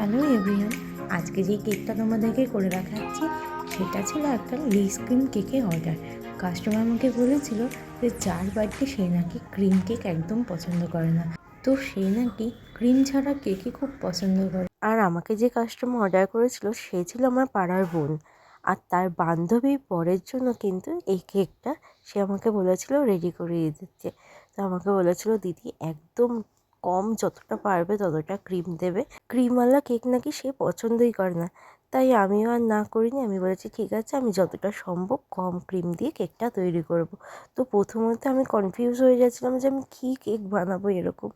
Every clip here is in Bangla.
হ্যালো এভরিওয়ান, আজকে যে কেকটা তোমাদেরকে করে দেখাচ্ছি সেটা ছিল একটা লেস ক্রিম কেকের অর্ডার। কাস্টমার আমাকে বলেছিল যে যার বাড়িতে সে নাকি ক্রিম কেক একদম পছন্দ করে না, তো সে নাকি ক্রিম ছাড়া কেকই খুব পছন্দ করে। আর আমাকে যে কাস্টমার অর্ডার করেছিল সে ছিল আমার পাড়ার বোন, আর তার বান্ধবীর পরের জন্য কিন্তু এই কেকটা সে আমাকে বলেছিল রেডি করে দিতে। তো আমাকে বলেছিল দিদি একদম কম যতটা পারবে ততটা ক্রিম দেবে, ক্রিমওয়ালা কেক নাকি সে পছন্দই করে না। তাই আমিও আর না করিনি, আমি বলেছি ঠিক আছে আমি যতটা সম্ভব কম ক্রিম দিয়ে কেকটা তৈরি করব। তো প্রথমত আমি কনফিউজ হয়ে যাচ্ছিলাম যে আমি কী কেক বানাবো এরকম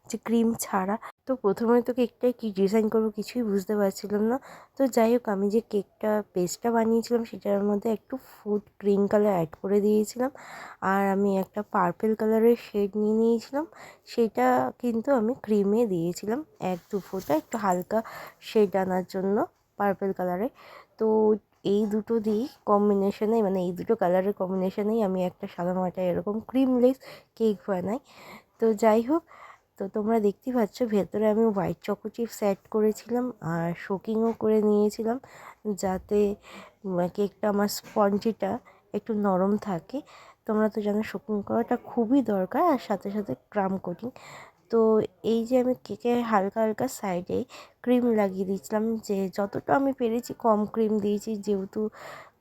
যে ক্রিম ছাড়া। তো প্রথমে তো কেকটায় কী ডিজাইন করবো কিছুই বুঝতে পারছিলাম না। তো যাই হোক, আমি যে কেকটা পেস্টটা বানিয়েছিলাম সেটার মধ্যে একটু ফুড গ্রিন কালার অ্যাড করে দিয়েছিলাম, আর আমি একটা পার্পেল কালারের শেড নিয়ে নিয়েছিলাম, সেটা কিন্তু আমি ক্রিমে দিয়েছিলাম 1-2 ফোঁটা একটু হালকা শেড আনার জন্য পার্পেল কালারে। তো এই দুটো দিয়েই কম্বিনেশনে, মানে এই দুটো কালারের কম্বিনেশনেই আমি একটা সাদামাটা এরকম ক্রিমলেস কেক বানাই। তো যাই হোক, তো তোমরা দেখতেই পাচ্ছ ভেতরে আমি হোয়াইট চকো চিপস অ্যাড করেছিলাম আর সোকিংও করে নিয়েছিলাম যাতে কেকটা আমার স্পঞ্জিটা একটু নরম থাকে। তোমরা তো জানো সোকিং করাটা খুবই দরকার, আর সাথে সাথে ক্রাম কোটিং। তো এই যে আমি কেকে হালকা হালকা সাইডে ক্রিম লাগিয়ে দিয়েছিলাম, যে যতটা আমি পেরেছি কম ক্রিম দিয়েছি, যেহেতু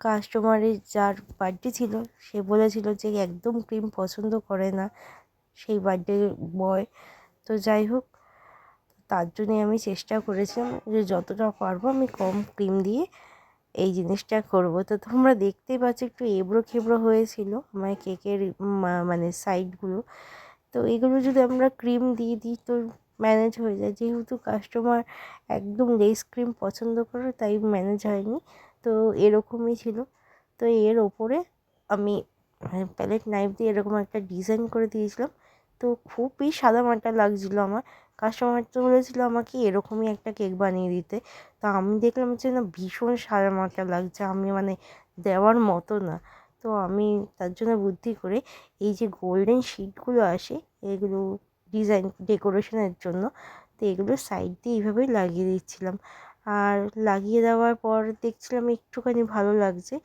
কাস্টমারের যার বার্থডে ছিল সে বলেছিল যে একদম ক্রিম পছন্দ করে না সেই বার্থডে বয়। তো যাই হোক, তার জন্যে আমি চেষ্টা করেছিলাম যে যতটা পারবো আমি কম ক্রিম দিয়ে এই জিনিসটা করবো। তো তোমরা দেখতেই পাচ্ছ একটু এবড়ো খেবড়ো হয়েছিল আমার কেকের মানে সাইডগুলো। তো এগুলো যদি আমরা ক্রিম দিয়ে দিই তো ম্যানেজ হয়ে যায়, যেহেতু কাস্টমার একদম লেস ক্রিম পছন্দ করে তাই ম্যানেজ হয়নি। তো এরকমই ছিল। তো এর ওপরে আমি প্যালেট নাইফ দিয়ে এরকম একটা ডিজাইন করে দিয়েছিলাম। তো খুবই সাদামাটা লাগছিলো আমার। কাস্টমার তো বলেছিলো আমাকে এরকমই একটা কেক বানিয়ে দিতে। তো আমি দেখলাম যে না, ভীষণ সাদামাটা লাগছে, আমি মানে দেওয়ার মতো না। তো আমি তার জন্য বুদ্ধি করে এই যে গোল্ডেন শিটগুলো আসে এগুলো ডিজাইন ডেকোরেশনের জন্য, তো এগুলো সাইড দিয়ে এইভাবেই লাগিয়ে দিচ্ছিলাম। আর লাগিয়ে দেওয়ার পর দেখছিলাম একটুখানি ভালো লাগছে,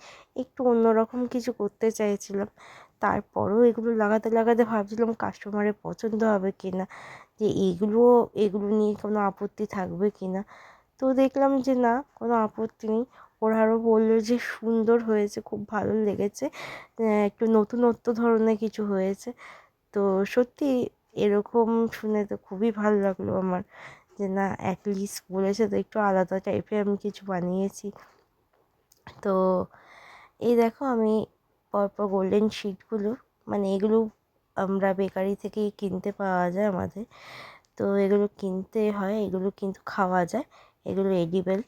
একটু অন্যরকম কিছু করতে চাইছিলাম। তারপরেও এগুলো লাগাতে লাগাতে ভাবছিলাম কাস্টমারের পছন্দ হবে কি না, যে এগুলো নিয়ে কোনো আপত্তি থাকবে কি না। তো দেখলাম যে না, কোনো আপত্তি নেই। ওরা আরও বললো যে সুন্দর হয়েছে, খুব ভালো লেগেছে, একটু নতুনত্ব ধরনের কিছু হয়েছে। তো সত্যি এরকম শুনে তো খুবই ভালো লাগলো আমার, যে না অ্যাটলিস্ট বলেছে তো একটু আলাদা টাইপের আমি কিছু বানিয়েছি। তো এই দেখো আমি পরপর গোল্ডেন শিটগুলো, মানে এগুলো আমরা বেকারি থেকেই কিনতে পাওয়া যায় আমাদের, তো এগুলো কিনতে হয়, এগুলো কিন্তু খাওয়া যায়, এগুলো এডিবেল।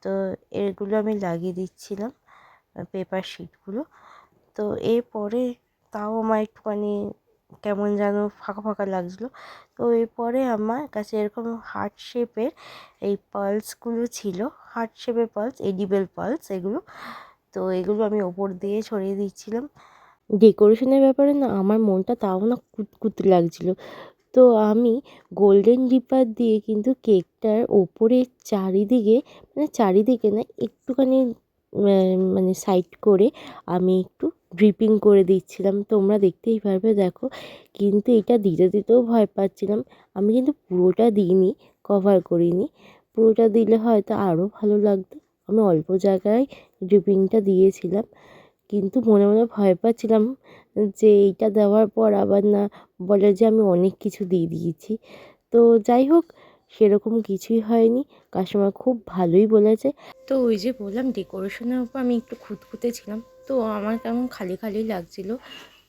তো এগুলো আমি লাগিয়ে দিচ্ছিলাম পেপার শিটগুলো। তো এরপরে তাও আমার একটুখানি কেমন যেন ফাঁকা ফাঁকা লাগছিলো। তো এরপরে আমার কাছে এরকম হার্ট শেপের এই পার্লসগুলো ছিল, হার্ট শেপের পার্লস, এডিবেল পার্লস এগুলো। তো এগুলো আমি ওপর দিয়ে ছড়িয়ে দিচ্ছিলাম। ডেকোরেশনের ব্যাপারে না আমার মনটা তাও না কুতকুত লাগছিল। তো আমি গোল্ডেন রিপার দিয়ে কিন্তু কেকটার ওপরে চারিদিকে, মানে চারিদিকে না একটুখানি মানে সাইড করে আমি একটু ড্রিপিং করে দিচ্ছিলাম। তোমরা দেখতেই পারবে দেখো, কিন্তু এটা দিতে দিতেও ভয় পাচ্ছিলাম। আমি কিন্তু পুরোটা দিইনি, কভার করিনি। পুরোটা দিলে হয়তো আরও ভালো লাগতো। আমি অল্প জায়গায় ড্রিপিংটা দিয়েছিলাম, কিন্তু মনে মনে ভয় পাচ্ছিলাম যে এইটা দেওয়ার পর আবার না বলে যে আমি অনেক কিছু দিয়ে দিয়েছি। তো যাই হোক, সেরকম কিছুই হয়নি, কাস্টমার খুব ভালোই বলেছে। তো ওই যে বললাম ডেকোরেশনের উপর আমি একটু খুঁতখুঁতে ছিলাম, তো আমার কেমন খালি খালি লাগছিলো।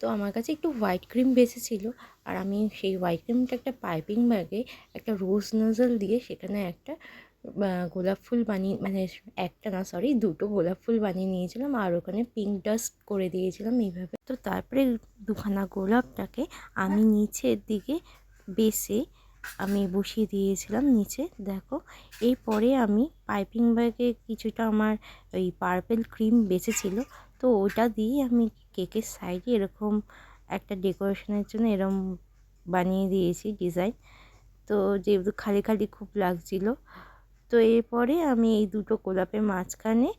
তো আমার কাছে একটু হোয়াইট ক্রিম বেশি ছিল, আর আমি সেই হোয়াইট ক্রিমটা একটা পাইপিং ব্যাগে একটা রোজ নজল দিয়ে সেখানে একটা গোলাপ ফুল বানিয়ে, মানে একটা না সরি দুটো গোলাপ ফুল বানিয়ে নিয়েছিলাম, আর ওখানে পিঙ্ক ডাস্ট করে দিয়েছিলাম এইভাবে। তো তারপরে দুখানা গোলাপটাকে আমি নিচের দিকে বেসে আমি বসিয়ে দিয়েছিলাম নিচে, দেখো। এরপরে আমি পাইপিং ব্যাগে কিছুটা আমার ওই পার্পেল ক্রিম বেঁচেছিলো, তো ওটা দিয়ে আমি কেকের সাইডে এরকম একটা ডেকোরেশনের জন্য এরকম বানিয়ে দিয়েছি ডিজাইন। তো যেহেতু খালি খালি খুব লাগছিলো, তো তো এরপরে আমি এই দুটো গোলাপের মাঝখানে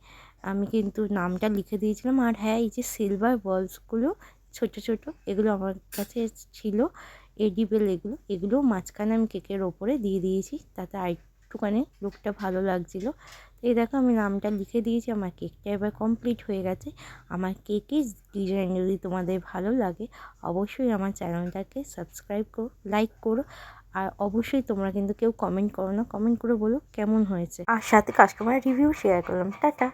আমি কিন্তু নামটা লিখে দিয়েছিলাম। আর হ্যাঁ, এই যে সিলভার বলসগুলো ছোট ছোট, এগুলো আমার কাছে ছিল এডিবেল, এগুলো মাঝখানে আমি কেকের ওপরে দিয়ে দিয়েছি, তাতে আরেকটুখানি লুকটা ভালো লাগছিলো। তো এই দেখো আমি নামটা লিখে দিয়েছি, আমার কেকটা এবার কমপ্লিট হয়ে গেছে। আমার কেকের ডিজাইন যদি তোমাদের ভালো লাগে অবশ্যই আমার চ্যানেলটাকে সাবস্ক্রাইব করো, লাইক করো, আর অবশ্যই তোমরা কিন্তু কেউ কমেন্ট করো না, কমেন্ট করে বলো কেমন হয়েছে, আর সাথে কাস্টমার রিভিউ শেয়ার করলাম। টাটা।